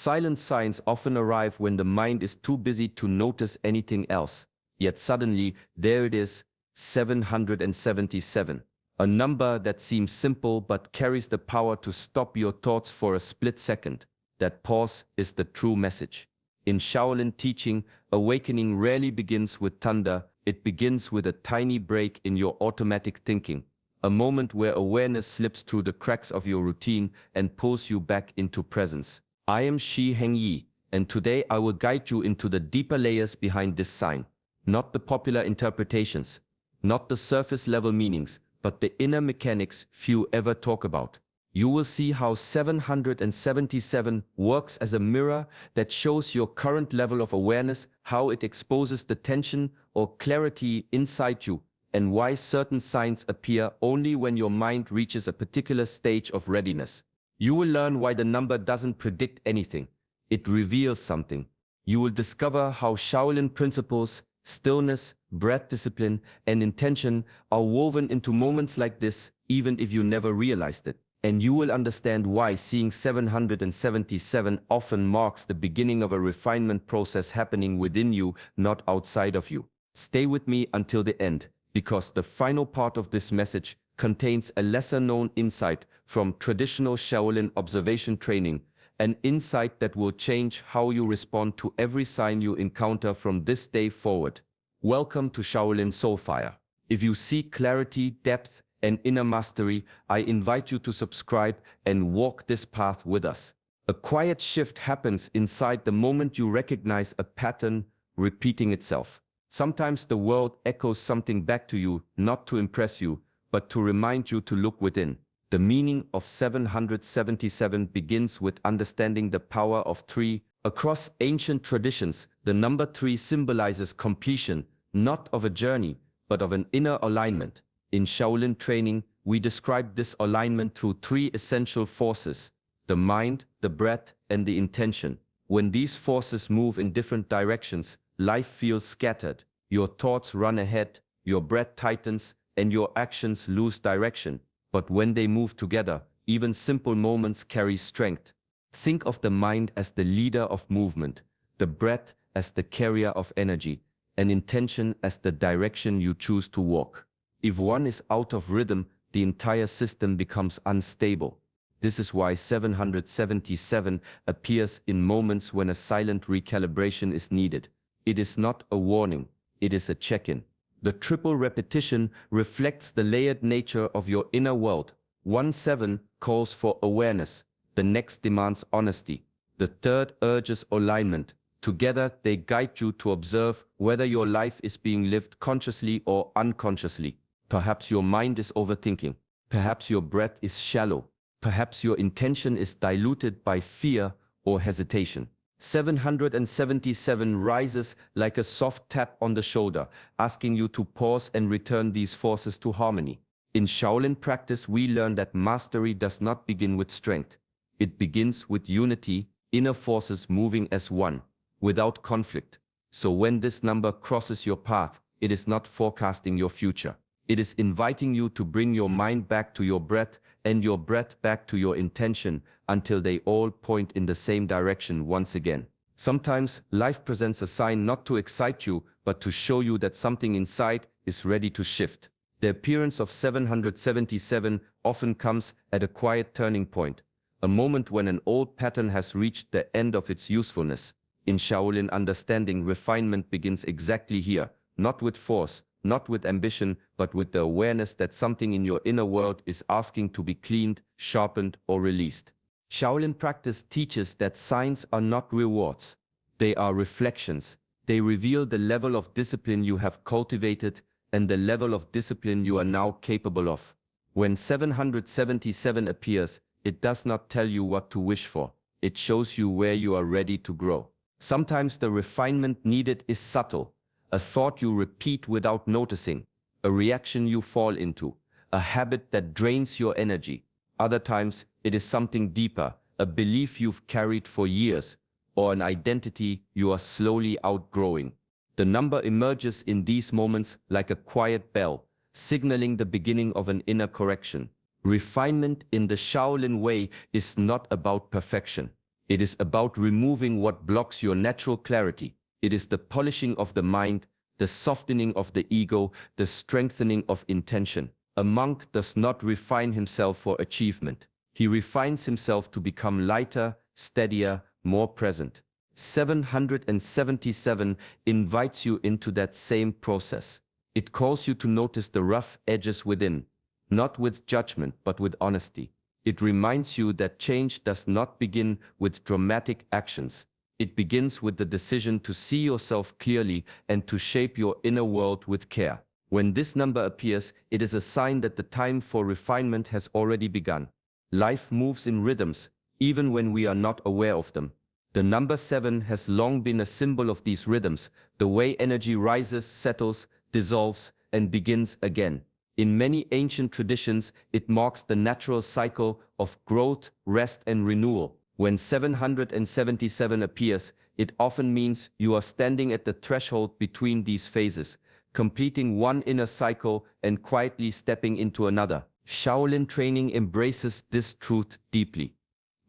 Silent signs often arrive when the mind is too busy to notice anything else. Yet suddenly, there it is, 777. A number that seems simple but carries the power to stop your thoughts for a split second. That pause is the true message. In Shaolin teaching, awakening rarely begins with thunder, it begins with a tiny break in your automatic thinking. A moment where awareness slips through the cracks of your routine and pulls you back into presence. I am Shi Heng Yi, and today I will guide you into the deeper layers behind this sign. Not the popular interpretations, not the surface-level meanings, but the inner mechanics few ever talk about. You will see how 777 works as a mirror that shows your current level of awareness, how it exposes the tension or clarity inside you, and why certain signs appear only when your mind reaches a particular stage of readiness. You will learn why the number doesn't predict anything. It reveals something. You will discover how Shaolin principles, stillness, breath discipline, and intention are woven into moments like this, even if you never realized it. And you will understand why seeing 777 often marks the beginning of a refinement process happening within you, not outside of you. Stay with me until the end, because the final part of this message contains a lesser-known insight from traditional Shaolin observation training, an insight that will change how you respond to every sign you encounter from this day forward. Welcome to Shaolin Soulfire. If you seek clarity, depth, and inner mastery, I invite you to subscribe and walk this path with us. A quiet shift happens inside the moment you recognize a pattern repeating itself. Sometimes the world echoes something back to you, not to impress you, but to remind you to look within. The meaning of 777 begins with understanding the power of 3. Across ancient traditions, the number 3 symbolizes completion, not of a journey, but of an inner alignment. In Shaolin training, we describe this alignment through 3 essential forces: the mind, the breath, and the intention. When these forces move in different directions, life feels scattered. Your thoughts run ahead, your breath tightens, and your actions lose direction. But when they move together, even simple moments carry strength. Think of the mind as the leader of movement, the breath as the carrier of energy, and intention as the direction you choose to walk. If one is out of rhythm, the entire system becomes unstable. This is why 777 appears in moments when a silent recalibration is needed. It is not a warning, it is a check-in. The triple repetition reflects the layered nature of your inner world. 1-7 calls for awareness, the next demands honesty, the third urges alignment. Together they guide you to observe whether your life is being lived consciously or unconsciously. Perhaps your mind is overthinking, perhaps your breath is shallow, perhaps your intention is diluted by fear or hesitation. 777 rises like a soft tap on the shoulder, asking you to pause and return these forces to harmony. In Shaolin practice, we learn that mastery does not begin with strength. It begins with unity, inner forces moving as one, without conflict. So when this number crosses your path, it is not forecasting your future. It is inviting you to bring your mind back to your breath and your breath back to your intention until they all point in the same direction once again. Sometimes life presents a sign not to excite you, but to show you that something inside is ready to shift. The appearance of 777 often comes at a quiet turning point, a moment when an old pattern has reached the end of its usefulness. In Shaolin understanding, refinement begins exactly here, not with force, not with ambition, but with the awareness that something in your inner world is asking to be cleaned, sharpened, or released. Shaolin practice teaches that signs are not rewards. They are reflections. They reveal the level of discipline you have cultivated and the level of discipline you are now capable of. When 777 appears, it does not tell you what to wish for. It shows you where you are ready to grow. Sometimes the refinement needed is subtle. A thought you repeat without noticing, a reaction you fall into, a habit that drains your energy. Other times, it is something deeper, a belief you've carried for years, or an identity you are slowly outgrowing. The number emerges in these moments like a quiet bell, signaling the beginning of an inner correction. Refinement in the Shaolin way is not about perfection. It is about removing what blocks your natural clarity. It is the polishing of the mind, the softening of the ego, the strengthening of intention. A monk does not refine himself for achievement. He refines himself to become lighter, steadier, more present. 777 invites you into that same process. It calls you to notice the rough edges within, not with judgment but with honesty. It reminds you that change does not begin with dramatic actions. It begins with the decision to see yourself clearly and to shape your inner world with care. When this number appears, it is a sign that the time for refinement has already begun. Life moves in rhythms, even when we are not aware of them. The number 7 has long been a symbol of these rhythms, the way energy rises, settles, dissolves, and begins again. In many ancient traditions, it marks the natural cycle of growth, rest, and renewal. When 777 appears, it often means you are standing at the threshold between these phases, completing one inner cycle and quietly stepping into another. Shaolin training embraces this truth deeply.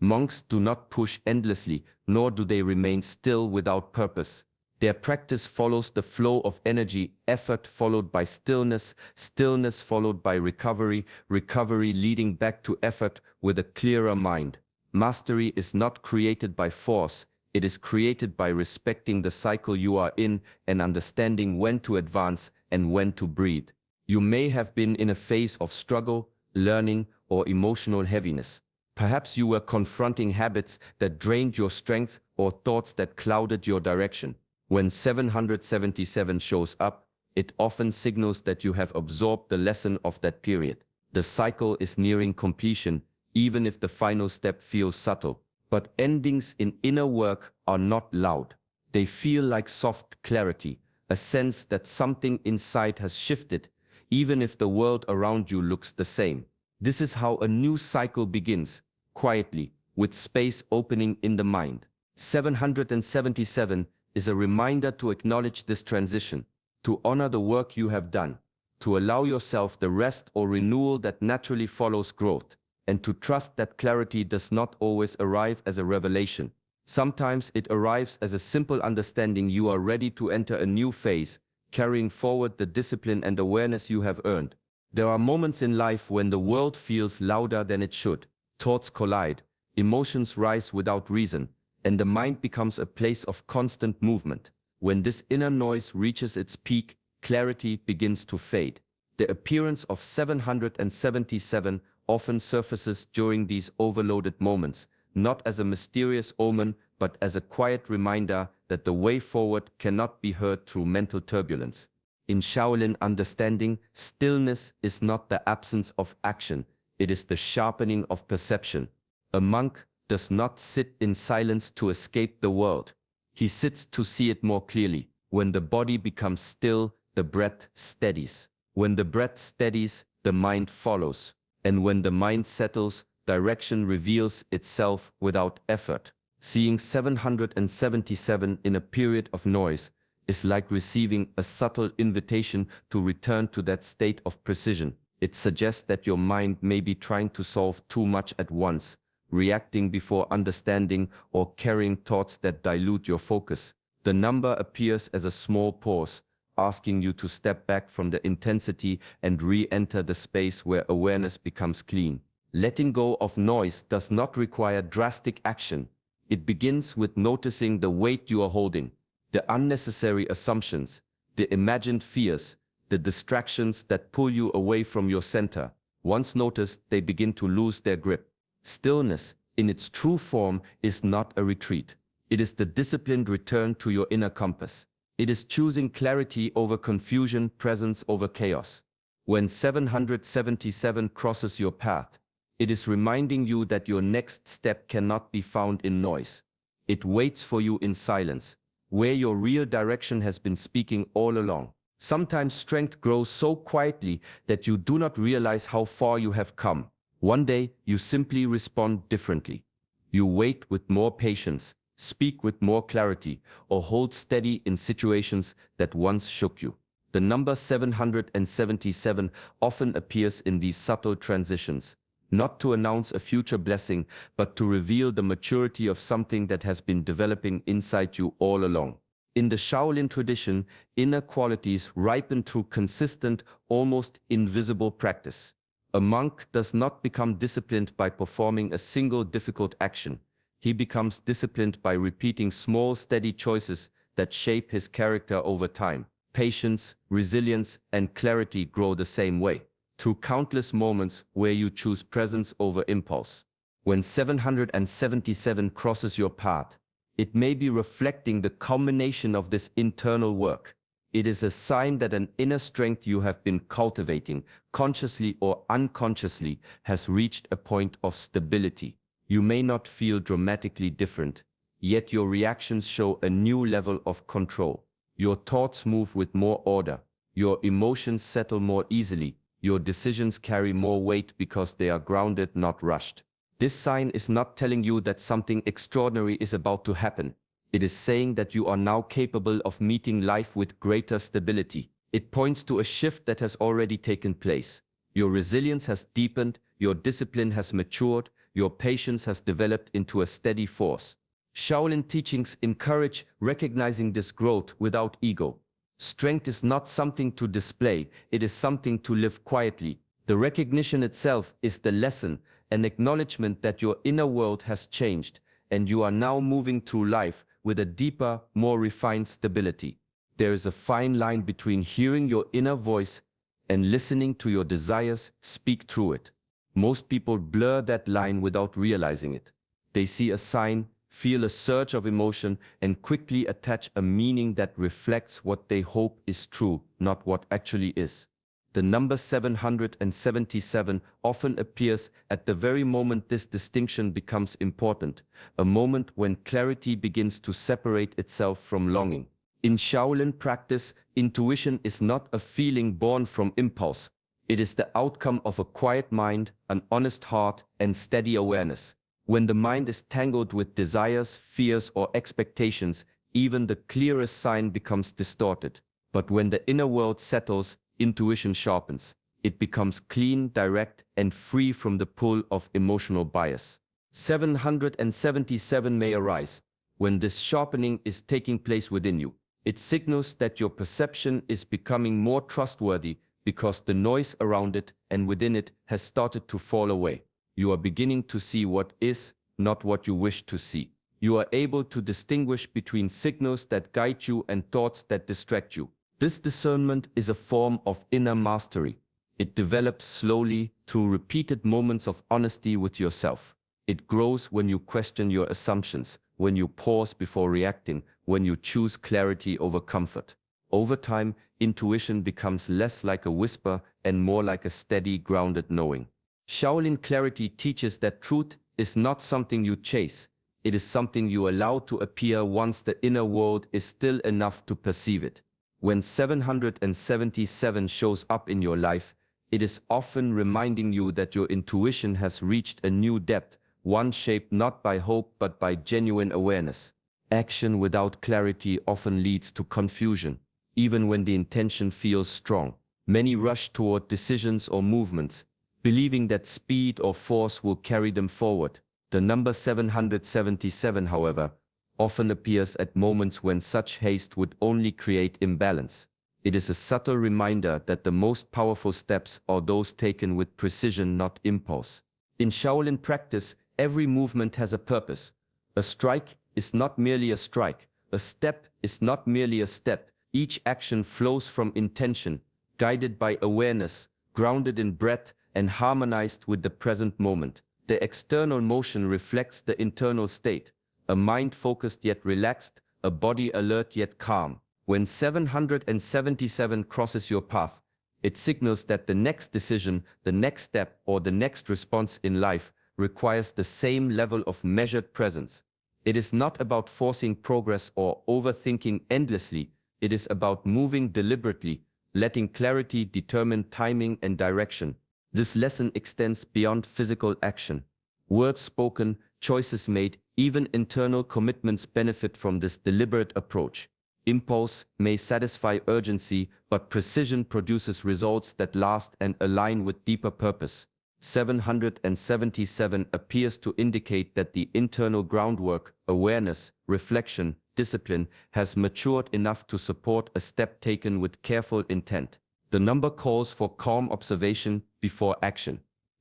Monks do not push endlessly, nor do they remain still without purpose. Their practice follows the flow of energy, effort followed by stillness, stillness followed by recovery, recovery leading back to effort with a clearer mind. Mastery is not created by force, it is created by respecting the cycle you are in and understanding when to advance and when to breathe. You may have been in a phase of struggle, learning, or emotional heaviness. Perhaps you were confronting habits that drained your strength or thoughts that clouded your direction. When 777 shows up, it often signals that you have absorbed the lesson of that period. The cycle is nearing completion, even if the final step feels subtle. But endings in inner work are not loud. They feel like soft clarity, a sense that something inside has shifted, even if the world around you looks the same. This is how a new cycle begins, quietly, with space opening in the mind. 777 is a reminder to acknowledge this transition, to honor the work you have done, to allow yourself the rest or renewal that naturally follows growth, and to trust that clarity does not always arrive as a revelation. Sometimes it arrives as a simple understanding you are ready to enter a new phase, carrying forward the discipline and awareness you have earned. There are moments in life when the world feels louder than it should. Thoughts collide, emotions rise without reason, and the mind becomes a place of constant movement. When this inner noise reaches its peak, clarity begins to fade. The appearance of 777 often surfaces during these overloaded moments, not as a mysterious omen, but as a quiet reminder that the way forward cannot be heard through mental turbulence. In Shaolin understanding, stillness is not the absence of action, it is the sharpening of perception. A monk does not sit in silence to escape the world. He sits to see it more clearly. When the body becomes still, the breath steadies. When the breath steadies, the mind follows. And when the mind settles, direction reveals itself without effort. Seeing 777 in a period of noise is like receiving a subtle invitation to return to that state of precision. It suggests that your mind may be trying to solve too much at once, reacting before understanding, or carrying thoughts that dilute your focus. The number appears as a small pause, asking you to step back from the intensity and re-enter the space where awareness becomes clean. Letting go of noise does not require drastic action. It begins with noticing the weight you are holding, the unnecessary assumptions, the imagined fears, the distractions that pull you away from your center. Once noticed, they begin to lose their grip. Stillness, in its true form, is not a retreat. It is the disciplined return to your inner compass. It is choosing clarity over confusion, presence over chaos. When 777 crosses your path, it is reminding you that your next step cannot be found in noise. It waits for you in silence, where your real direction has been speaking all along. Sometimes strength grows so quietly that you do not realize how far you have come. One day, you simply respond differently. You wait with more patience, speak with more clarity, or hold steady in situations that once shook you. The number 777 often appears in these subtle transitions, not to announce a future blessing, but to reveal the maturity of something that has been developing inside you all along. In the Shaolin tradition, inner qualities ripen through consistent, almost invisible practice. A monk does not become disciplined by performing a single difficult action. He becomes disciplined by repeating small, steady choices that shape his character over time. Patience, resilience, and clarity grow the same way, through countless moments where you choose presence over impulse. When 777 crosses your path, it may be reflecting the culmination of this internal work. It is a sign that an inner strength you have been cultivating, consciously or unconsciously, has reached a point of stability. You may not feel dramatically different, yet your reactions show a new level of control. Your thoughts move with more order. Your emotions settle more easily. Your decisions carry more weight because they are grounded, not rushed. This sign is not telling you that something extraordinary is about to happen. It is saying that you are now capable of meeting life with greater stability. It points to a shift that has already taken place. Your resilience has deepened, your discipline has matured, your patience has developed into a steady force. Shaolin teachings encourage recognizing this growth without ego. Strength is not something to display, it is something to live quietly. The recognition itself is the lesson, an acknowledgement that your inner world has changed, and you are now moving through life with a deeper, more refined stability. There is a fine line between hearing your inner voice and listening to your desires speak through it. Most people blur that line without realizing it. They see a sign, feel a surge of emotion, and quickly attach a meaning that reflects what they hope is true, not what actually is. The number 777 often appears at the very moment this distinction becomes important, a moment when clarity begins to separate itself from longing. In Shaolin practice, intuition is not a feeling born from impulse. It is the outcome of a quiet mind, an honest heart, and steady awareness. When the mind is tangled with desires, fears, or expectations, even the clearest sign becomes distorted. But when the inner world settles, intuition sharpens. It becomes clean, direct, and free from the pull of emotional bias. 777 may arise when this sharpening is taking place within you. It signals that your perception is becoming more trustworthy because the noise around it and within it has started to fall away. You are beginning to see what is, not what you wish to see. You are able to distinguish between signals that guide you and thoughts that distract you. This discernment is a form of inner mastery. It develops slowly through repeated moments of honesty with yourself. It grows when you question your assumptions, when you pause before reacting, when you choose clarity over comfort. Over time, intuition becomes less like a whisper and more like a steady, grounded knowing. Shaolin clarity teaches that truth is not something you chase. It is something you allow to appear once the inner world is still enough to perceive it. When 777 shows up in your life, it is often reminding you that your intuition has reached a new depth, one shaped not by hope but by genuine awareness. Action without clarity often leads to confusion, even when the intention feels strong. Many rush toward decisions or movements, believing that speed or force will carry them forward. The number 777, however, often appears at moments when such haste would only create imbalance. It is a subtle reminder that the most powerful steps are those taken with precision, not impulse. In Shaolin practice, every movement has a purpose. A strike is not merely a strike. A step is not merely a step. Each action flows from intention, guided by awareness, grounded in breath, and harmonized with the present moment. The external motion reflects the internal state. A mind focused yet relaxed, a body alert yet calm. When 777 crosses your path, it signals that the next decision, the next step, or the next response in life requires the same level of measured presence. It is not about forcing progress or overthinking endlessly. It is about moving deliberately, letting clarity determine timing and direction. This lesson extends beyond physical action. Words spoken, choices made, even internal commitments benefit from this deliberate approach. Impulse may satisfy urgency, but precision produces results that last and align with deeper purpose. 777 appears to indicate that the internal groundwork, awareness, reflection, discipline, has matured enough to support a step taken with careful intent. The number calls for calm observation before action.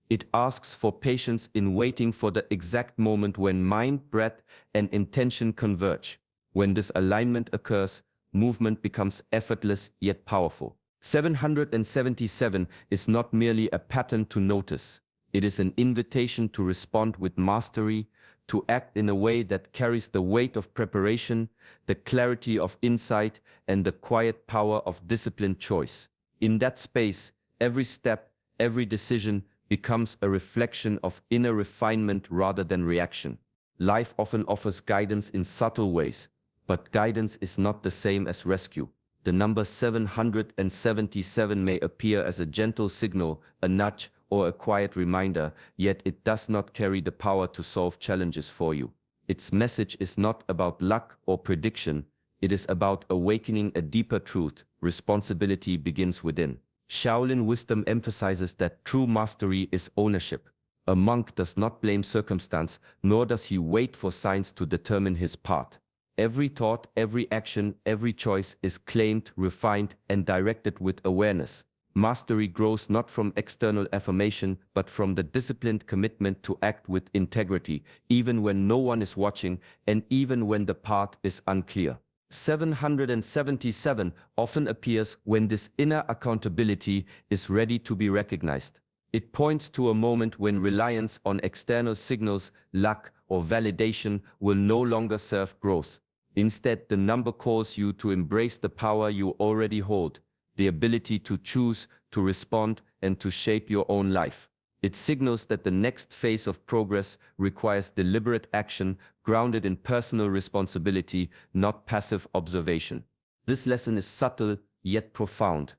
It asks for patience in waiting for the exact moment when mind, breath, and intention converge. When this alignment occurs, movement becomes effortless yet powerful. 777 is not merely a pattern to notice. It is an invitation to respond with mastery, to act in a way that carries the weight of preparation, the clarity of insight, and the quiet power of disciplined choice. In that space, every step, every decision becomes a reflection of inner refinement rather than reaction. Life often offers guidance in subtle ways, but guidance is not the same as rescue. The number 777 may appear as a gentle signal, a nudge, or a quiet reminder, yet it does not carry the power to solve challenges for you. Its message is not about luck or prediction. It is about awakening a deeper truth. Responsibility begins within. Shaolin wisdom emphasizes that true mastery is ownership. A monk does not blame circumstance, nor does he wait for signs to determine his path. Every thought, every action, every choice is claimed, refined, and directed with awareness. Mastery grows not from external affirmation, but from the disciplined commitment to act with integrity, even when no one is watching, and even when the path is unclear. 777 often appears when this inner accountability is ready to be recognized. It points to a moment when reliance on external signals, luck, or validation will no longer serve growth. Instead, the number calls you to embrace the power you already hold, the ability to choose, to respond, and to shape your own life. It signals that the next phase of progress requires deliberate action grounded in personal responsibility, not passive observation. This lesson is subtle yet profound.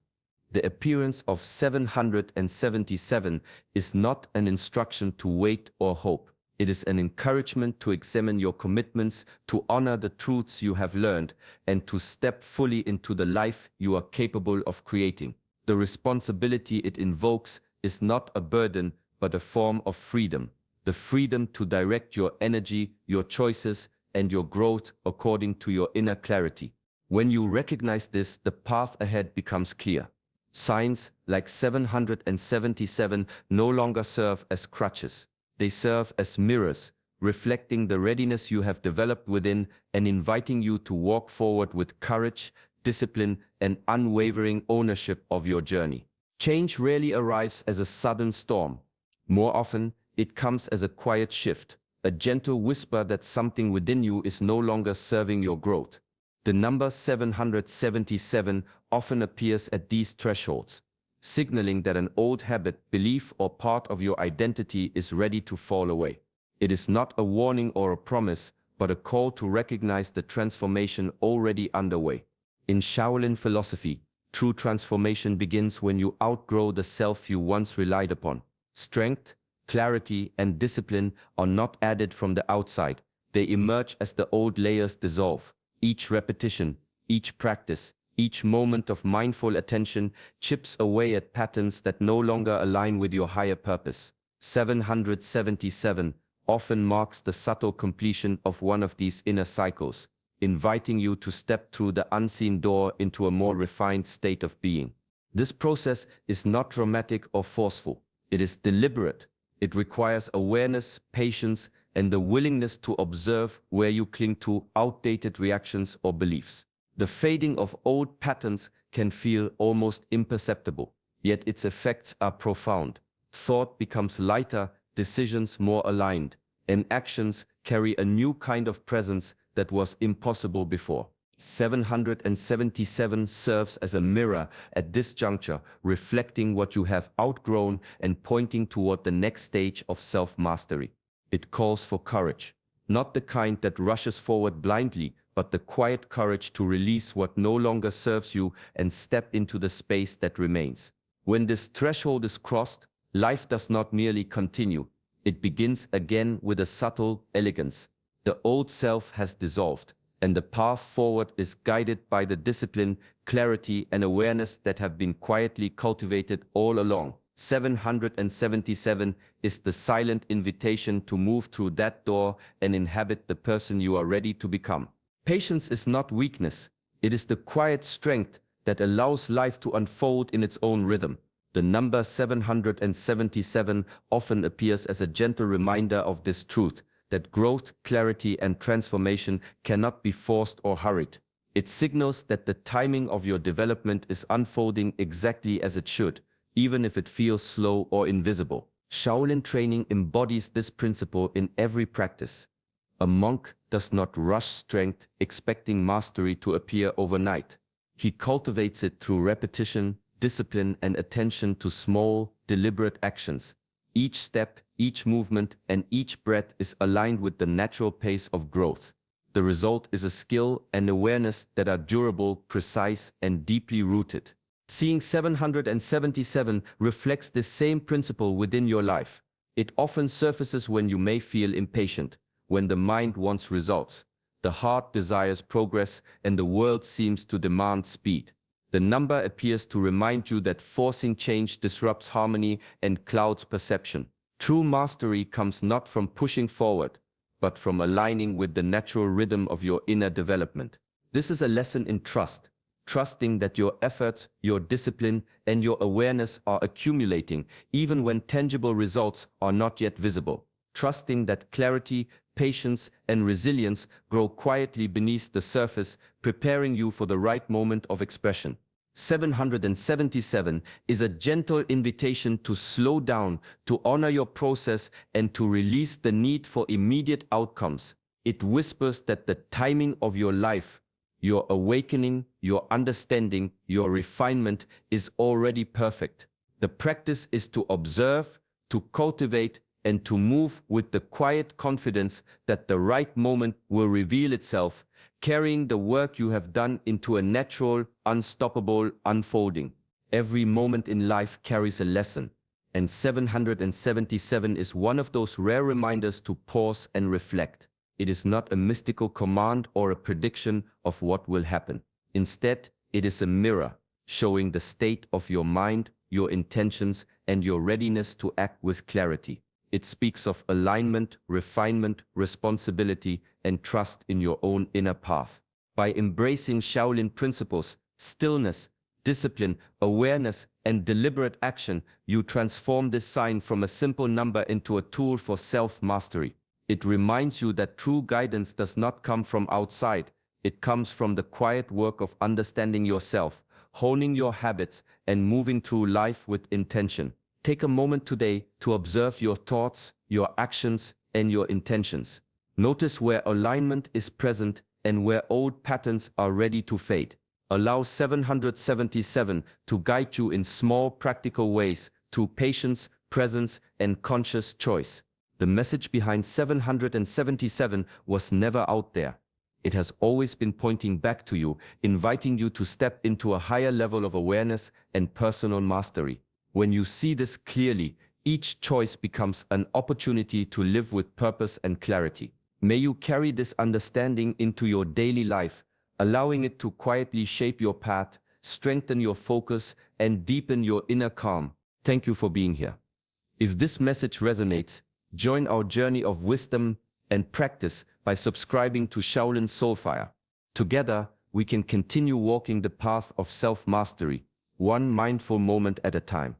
The appearance of 777 is not an instruction to wait or hope. It is an encouragement to examine your commitments, to honor the truths you have learned, and to step fully into the life you are capable of creating. The responsibility it invokes is not a burden, but a form of freedom. The freedom to direct your energy, your choices, and your growth according to your inner clarity. When you recognize this, the path ahead becomes clear. Signs like 777 no longer serve as crutches. They serve as mirrors, reflecting the readiness you have developed within and inviting you to walk forward with courage, discipline, and unwavering ownership of your journey. Change rarely arrives as a sudden storm. More often, it comes as a quiet shift, a gentle whisper that something within you is no longer serving your growth. The number 777 often appears at these thresholds, signaling that an old habit, belief, or part of your identity is ready to fall away. It is not a warning or a promise, but a call to recognize the transformation already underway. In Shaolin philosophy, true transformation begins when you outgrow the self you once relied upon. Strength, clarity, and discipline are not added from the outside. They emerge as the old layers dissolve. Each repetition, each practice, each moment of mindful attention chips away at patterns that no longer align with your higher purpose. 777 often marks the subtle completion of one of these inner cycles, inviting you to step through the unseen door into a more refined state of being. This process is not dramatic or forceful. It is deliberate. It requires awareness, patience, and the willingness to observe where you cling to outdated reactions or beliefs. The fading of old patterns can feel almost imperceptible, yet its effects are profound. Thought becomes lighter, decisions more aligned, and actions carry a new kind of presence that was impossible before. 777 serves as a mirror at this juncture, reflecting what you have outgrown and pointing toward the next stage of self-mastery. It calls for courage, not the kind that rushes forward blindly, but the quiet courage to release what no longer serves you and step into the space that remains. When this threshold is crossed, life does not merely continue. It begins again with a subtle elegance. The old self has dissolved, and the path forward is guided by the discipline, clarity, and awareness that have been quietly cultivated all along. 777 is the silent invitation to move through that door and inhabit the person you are ready to become. Patience is not weakness. It is the quiet strength that allows life to unfold in its own rhythm. The number 777 often appears as a gentle reminder of this truth, that growth, clarity, and transformation cannot be forced or hurried. It signals that the timing of your development is unfolding exactly as it should, even if it feels slow or invisible. Shaolin training embodies this principle in every practice. A monk does not rush strength, expecting mastery to appear overnight. He cultivates it through repetition, discipline, and attention to small, deliberate actions. Each step, each movement, and each breath is aligned with the natural pace of growth. The result is a skill and awareness that are durable, precise, and deeply rooted. Seeing 777 reflects this same principle within your life. It often surfaces when you may feel impatient, when the mind wants results, the heart desires progress, and the world seems to demand speed. The number appears to remind you that forcing change disrupts harmony and clouds perception. True mastery comes not from pushing forward, but from aligning with the natural rhythm of your inner development. This is a lesson in trust, trusting that your efforts, your discipline, and your awareness are accumulating even when tangible results are not yet visible. Trusting that clarity, patience, and resilience grow quietly beneath the surface, preparing you for the right moment of expression. 777 is a gentle invitation to slow down, to honor your process, and to release the need for immediate outcomes. It whispers that the timing of your life, your awakening, your understanding, your refinement is already perfect. The practice is to observe, to cultivate, and to move with the quiet confidence that the right moment will reveal itself, carrying the work you have done into a natural, unstoppable unfolding. Every moment in life carries a lesson, and 777 is one of those rare reminders to pause and reflect. It is not a mystical command or a prediction of what will happen. Instead, it is a mirror, showing the state of your mind, your intentions, and your readiness to act with clarity. It speaks of alignment, refinement, responsibility, and trust in your own inner path. By embracing Shaolin principles, stillness, discipline, awareness, and deliberate action, you transform this sign from a simple number into a tool for self-mastery. It reminds you that true guidance does not come from outside. It comes from the quiet work of understanding yourself, honing your habits, and moving through life with intention. Take a moment today to observe your thoughts, your actions, and your intentions. Notice where alignment is present and where old patterns are ready to fade. Allow 777 to guide you in small, practical ways through patience, presence, and conscious choice. The message behind 777 was never out there. It has always been pointing back to you, inviting you to step into a higher level of awareness and personal mastery. When you see this clearly, each choice becomes an opportunity to live with purpose and clarity. May you carry this understanding into your daily life, allowing it to quietly shape your path, strengthen your focus, and deepen your inner calm. Thank you for being here. If this message resonates, join our journey of wisdom and practice by subscribing to Shaolin Soulfire. Together, we can continue walking the path of self-mastery, one mindful moment at a time.